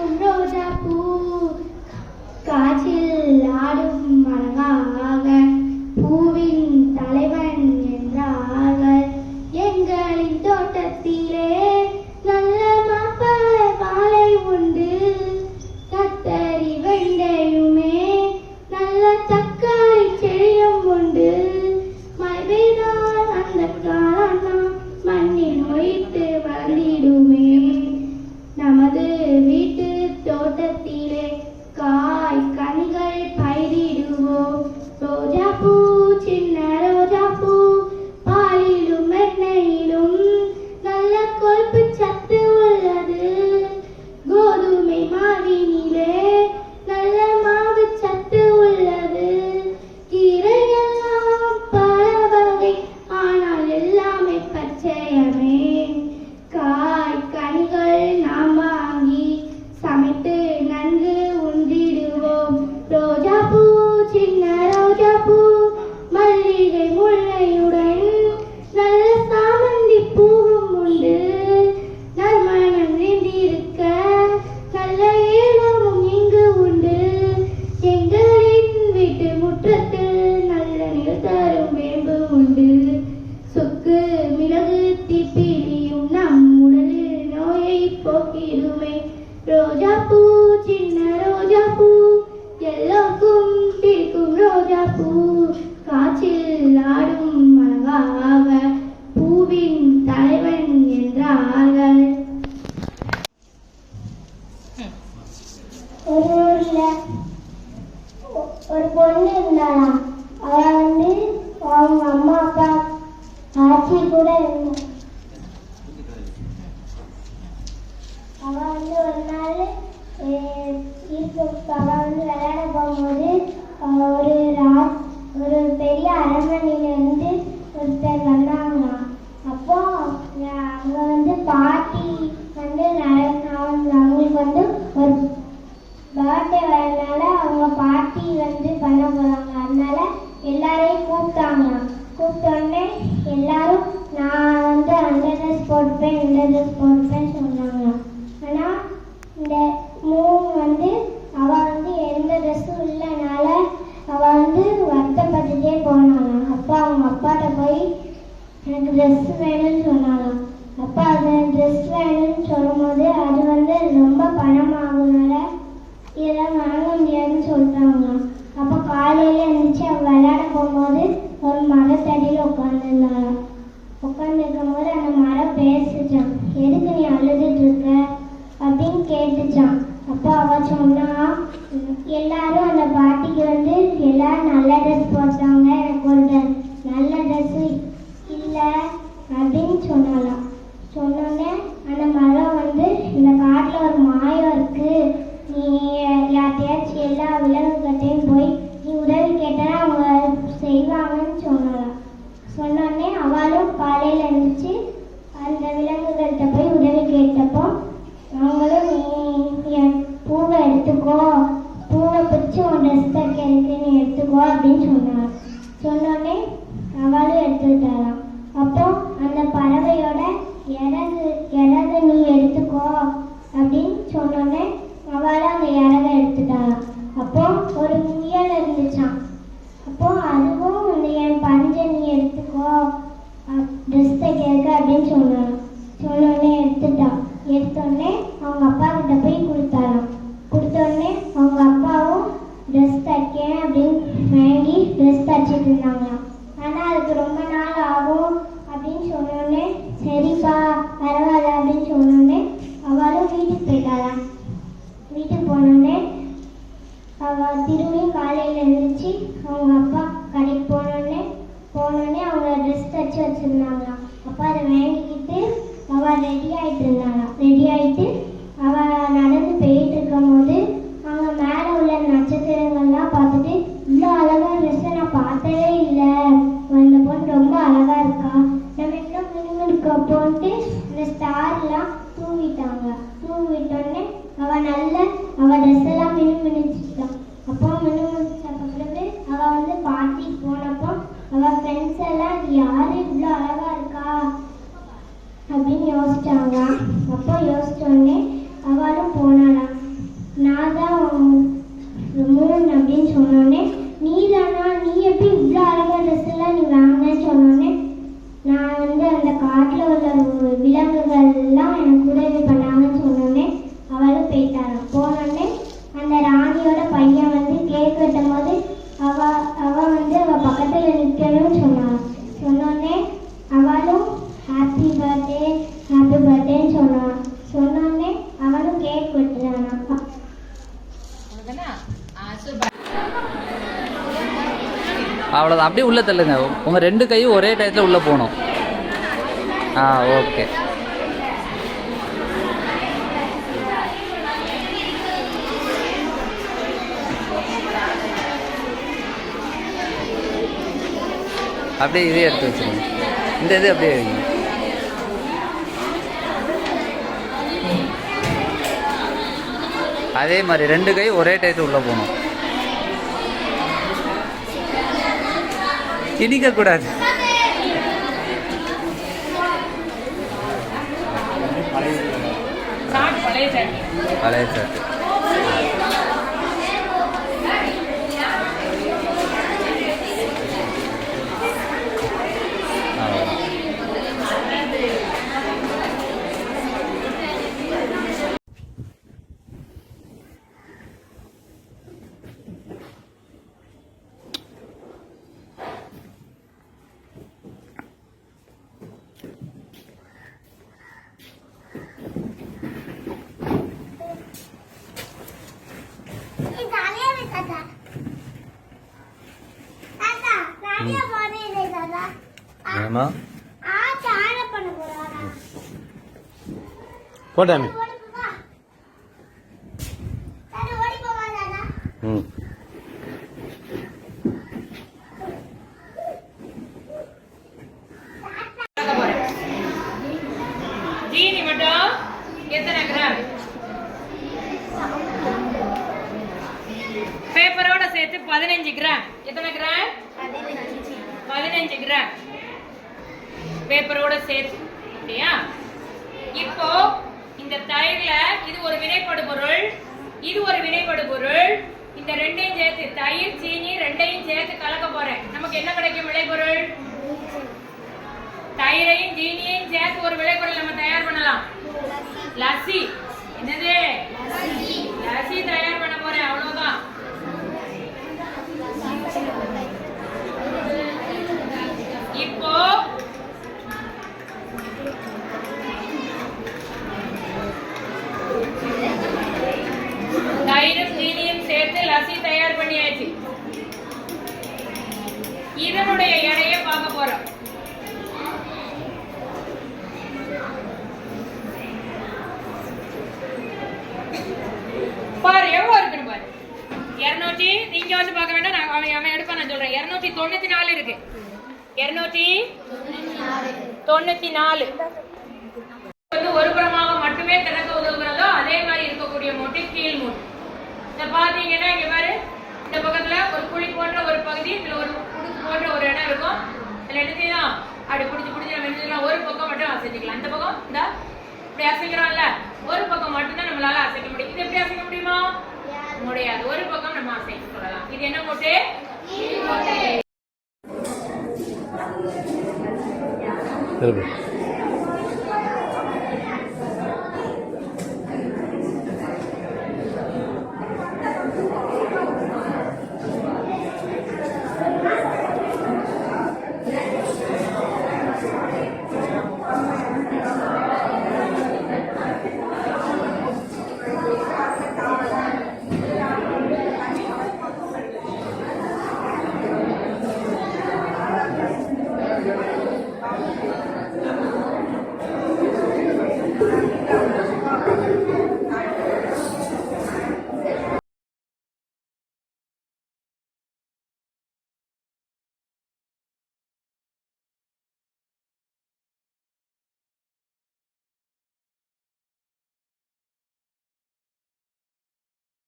பூக்கும் ரோஜா பூ காற்றில் ஆடும் அழகாக பூவின் தலைவன் என்றார்கள். எங்களின் தோட்டத்திலே நல்ல மாப்பழ வாழை உண்டு, கத்தரி வெண்டையுமே நல்ல தக்காளி செடியும் உண்டு. மழை பெய்தால் அந்த காலம் மண்ணில் மொய்த்து வளர்ந்திடுமே. நமது வீட்டு தோட்டத்திலே காய் கனிகள் பயிரிடுவோம். ரோஜா பூ சின்ன ரோஜா பூ பாலிலும் எண்ணெயிலும் நல்ல கொழுப்பு சத்து உள்ளது. கோதுமை மாவினிலே நல்ல மாவு சத்து உள்ளது. கீரையெல்லாம் பல வகை, ஆனால் எல்லாமே பச்சையமே. காய் கனிகள் நாம் வாங்கி சமைத்து நன்கு உண்டிடுவோம். ரோஜா பூ சின்ன ரோஜா பூ மல்லிகை முல்லையுடன் நல்ல சாமந்தி பூவும் உண்டு. நறுமணம் நிறைந்திருக்க நல்ல ஏலமும் இங்கு உண்டு. எங்களின் வீட்டு முற்றத்தில் நல்ல நிழல் தரும் வேம்பு உண்டு. சுக்கு மிளகு தீப்பிலியும் நம் உடலில் நோயை போக்கிடுமே. ரோஜா பூ சின்ன ரோஜா பூ எல்லோருக்கும் பிடிக்கும் ரோஜா பூ காற்றில் ஆடும் அழகாக பூவின் தலைவன் என்றார்கள். ஒரு ஊர்ல ஒரு பொண்ணு இருந்தாளாம். அவ அவங்க அம்மா அப்பா ஆட்சி கூட இருந்தா. அவ ஒரு நாள் விளையாட போகும்போது ஒரு பெரிய அரண்மனையிலிருந்து ஒருத்தர் வந்தாங்களாம். அப்போ அங்க பாட்டி அவங்களுக்கு ஒரு பர்த்டே வரனால அவங்க பாட்டி பண்ண போறாங்க. அதனால எல்லாரையும் கூப்பிட்டாங்களாம். கூப்பிட்டோடனே எல்லாரும் நான் அந்த ட்ரெஸ் போட்டுப்பேன் இந்த ட்ரெஸ் போட்டுப்பேன்னு சொன்னாங்களாம். ஆனா இந்த அவ எந்த ட்ரெஸ்ஸும் இல்லைனால அவ வருத்தப்பட்டுட்டே போனாலாம். அப்போ அவங்க அப்பாட்ட போய் எனக்கு ட்ரெஸ் வேணும்னு சொன்னாலாம். அப்பா அது ட்ரெஸ் வேணும்னு சொல்லும்போது அது ரொம்ப பணமாகுனால இதெல்லாம் வாங்க முடியாதுன்னு சொல்லிட்டாங்களாம். அப்போ காலையில இருந்துச்சு அவ விளையாட போகும்போது ஒரு மரத்தடியில் உட்காந்துருந்தாளாம். உட்காந்துருக்கும் போது அந்த மரம் பேசிச்சான். எதுக்கு நீ அழுதுட்டு இருக்க அப்படின்னு கேட்டுச்சான். அப்போ அவ சொன்னா, எல்லாரும் அந்த பாட்டிக்கு எல்லாரும் நல்ல ட்ரெஸ் போட்டாங்க, எனக்கு ஒரு நல்ல ட்ரெஸ் இல்லை அப்படின்னு சொன்னாலாம். சொன்னோடனே அந்த மரம் இந்த காட்டில் ஒரு மாயம் இருக்கு, நீ யார்ட்டையாச்சும் எல்லா விலங்குகிட்டையும் போய் நீ உதவி கேட்டா அவங்க செய்வாங்கன்னு சொன்னாலாம். சொன்னோடனே அவளும் காலையில் இருந்துச்சு அந்த விலங்குகள்கிட்ட போய் உதவி கேட்டப்போ அவங்களும் நீ பூவை எடுத்துக்கோ, பூவை பிடிச்சி உன் ட்ரெஸ் தைக்க இருக்கு நீ எடுத்துக்கோ அப்படின்னு சொன்னாங்க. சொன்னோடனே அவளும் எடுத்துக்கிட்டாளாம். அப்போ அந்த பறவையோட இறகு நீ எடுத்துக்கோ அப்படின்னு சொன்னோடனே அவளும் அந்த இறகை எடுத்துட்டாளாம். அப்போ ஒரு முயல் இருந்துச்சான். அப்போ அதுவும் என் பஞ்சை நீ எடுத்துக்கோ ட்ரெஸ் தைக்க அப்படின்னு சொன்னான். சொன்னோடனே எடுத்துட்டான். எடுத்தோடனே அவங்க அப்பா கிட்ட போய் கொடுத்தாராம். கொடுத்தோடனே அவங்க அப்பாவும் ட்ரெஸ் தைக்கேன் அப்படின்னு வாங்கி ட்ரெஸ் தைச்சிட்டு இருந்தாங்களாம். ஆனால் அதுக்கு ரொம்ப நாள் ஆகும் அப்படின்னு சொன்னோடனே சரிப்பா பரவாயில்ல அப்படின்னு சொன்னோடனே அவளும் வீட்டுக்கு போயிட்டாளாம். வீட்டுக்கு போனோடனே அவள் திரும்பியும் காலையில் இருந்துச்சு அவங்க அப்பா கடைக்கு போனோடனே அவங்க ட்ரெஸ் தைச்சி வச்சுருந்தாங்களாம். அப்பா அதை வாங்கிக்கிட்டு அவள் ரெடி ஆகிட்டு இருந்தாளாம். ரெடி ஆகிட்டு அவள் நடந்து போயிட்டு இருக்கும் போது அவங்க மேலே உள்ள நட்சத்திரங்கள்லாம் பார்த்துட்டு இவ்வளோ அழகாக ட்ரெஸ்ஸை நான் பார்த்ததே இல்லை, அந்த பொண்ணு ரொம்ப அழகாக இருக்கா, நம்ம இன்னும் மினுமினுக்கப்போன்ட்டு அந்த ஸ்டார்லாம் தூவிட்டாங்க. தூவிட்டோடனே அவள் ட்ரெஸ் எல்லாம் மினுமினுச்சுட்டான். அப்போ மினுமினுச்ச பிறகு அவள் பார்ட்டிக்கு போனப்போ அவள் ஃப்ரெண்ட்ஸ் எல்லாம் யார் இவ்வளோ அழகாக இருக்கா அப்படின்னு யோசிச்சாங்க. அப்போ யோசிச்சோடனே அவளும் போனாலாம். அவ்வளோதான். அப்படியே உள்ளே தள்ளுங்க. உங்கள் 2 கையும் ஒரே டயத்தில் உள்ளே போகணும். ஓகே. அப்படியே இதே எடுத்து வச்சுருங்க. இந்த இது அப்படியே வைங்க. அதே மாதிரி 2 கை ஒரே டயத்தில் உள்ளே போகணும். திணிக்கக்கூடாது. பழைய சாட்டு. போட்டாமி ஜீனி மட்டும் எத்தனை கிராம்? பேப்பரோட சேர்த்து 15 கிராம். எத்தனை கிராம்? 15 கிராம் பேப்பரோட சேர்த்து. ஓகேயா? இப்போ இந்த தயிர்ல இது ஒரு வினைப்படு பொருள், இது ஒரு வினைப்படு பொருள். இந்த 2ஐயும் சேர்த்து தயிர் சீனி 2ஐயும் சேர்த்து கலக்க போறேன். நமக்கு என்ன கிடைக்கும் விளைபொருள்? தயிரையும் சீனியையும் சேர்த்து ஒரு விளைபொருள் நம்ம தயார் பண்ணலாம். லஸ்ஸி. என்னது? லஸ்ஸி தயார் பண்ண போறேன். அவ்வளவுதான். இப்போ தயிரும் சீனியும் சேர்த்து லஸ்ஸி தயார் பண்ணியாச்சு. இதனுடைய எடையை பார்க்க போறோம். பாரு எவ்வளவு இருக்குன்னு பாரு. 200. நீங்க வந்து பார்க்க வேண்டாம். நான் அவன் எடுப்பா. நான் சொல்றேன். 294 இருக்கு. 294 வந்து ஒரு புறமாக மட்டுமே திறக்க உதவுகிறதோ அதே மாதிரி இருக்கக்கூடிய மூட்டை கீழ் மூட்டை. இத பாத்தீங்கன்னா இங்க பாரு, இந்த பக்கத்துல ஒரு குழி போன்ற ஒரு பகுதி, இதுல ஒரு குடுக்கு போன்ற ஒரு இடம் இருக்கும். இதுல என்ன செய்யலாம்? அப்படி புடிச்சு நம்ம என்ன ஒரு பக்கம் மட்டும் அசைச்சிக்கலாம். இந்த பக்கம் இந்த இப்படி அசைக்கிறோம்ல, ஒரு பக்கம் மட்டும்தான் நம்மளால அசைக்க முடியும். இது எப்படி அசைக்க முடியுமா? முடியாது. ஒரு பக்கம் நம்ம அசைக்க சொல்லலாம். இது என்ன மூட்டை? கீழ் மூட்டை.